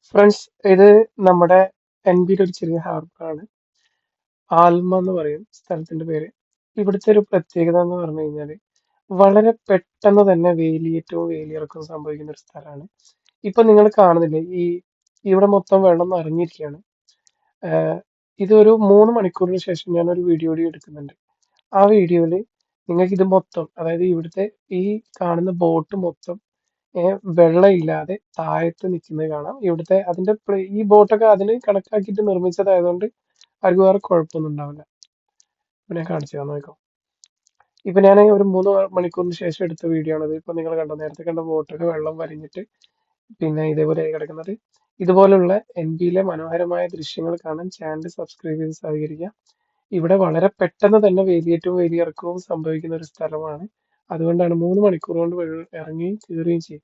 Friends, ഇത് നമ്മുടെ എൻപിയിൽ ഒരു ചെറിയ ഹാർബറാണ്. ആൽമ എന്ന് പറയും സ്ഥലത്തിന്റെ പേര്. ഇവിടുത്തെ ഒരു പ്രത്യേകത എന്ന് പറഞ്ഞു കഴിഞ്ഞാല് വളരെ പെട്ടെന്ന് തന്നെ വേലിയേറ്റവും വേലിയിറക്കവും സംഭവിക്കുന്ന ഒരു സ്ഥലമാണ്. ഇപ്പൊ നിങ്ങൾ കാണുന്നില്ലേ, ഇവിടെ മൊത്തം വെള്ളം നിറഞ്ഞിരിക്കുകയാണ്. ആഹ് ഇതൊരു 3 മണിക്കൂറിന് ശേഷം ഞാൻ ഒരു വീഡിയോ കൂടി എടുക്കുന്നുണ്ട്. ആ വീഡിയോയിൽ നിങ്ങൾക്ക് ഇത് മൊത്തം, അതായത് ഇവിടുത്തെ ഈ കാണുന്ന ബോട്ട് മൊത്തം വെള്ളമില്ലാതെ താഴത്ത് നിൽക്കുന്നത് കാണാം. ഇവിടുത്തെ ഈ ബോട്ടൊക്കെ അതിന് കണക്കാക്കിയിട്ട് നിർമ്മിച്ചതായതുകൊണ്ട് ആർക്കും വേറെ കുഴപ്പമൊന്നും ഉണ്ടാവില്ല. ഇപ്പൊ ഞാൻ കാണിച്ചു തരാം, നോക്കാം. ഇപ്പൊ ഞാൻ ഒരു 3 മണിക്കൂറിന് ശേഷം എടുത്ത വീഡിയോ ആണത്. ഇപ്പൊ നിങ്ങൾ കണ്ടോ, നേരത്തെ കണ്ട ബോട്ടൊക്കെ വെള്ളം വലിഞ്ഞിട്ട് പിന്നെ ഇതേപോലെ കിടക്കുന്നത്. ഇതുപോലുള്ള എൻപിയിലെ മനോഹരമായ ദൃശ്യങ്ങൾ കാണാൻ ചാനൽ സബ്സ്ക്രൈബ് ചെയ്ത് സഹകരിക്കുക. ഇവിടെ വളരെ പെട്ടെന്ന് തന്നെ വേലിയേറ്റവും വേലിയിറക്കവും സംഭവിക്കുന്ന ഒരു സ്ഥലമാണ്. അതുകൊണ്ടാണ് 3 മണിക്കൂർ കൊണ്ട് ഇറങ്ങുകയും കയറുകയും ചെയ്യും.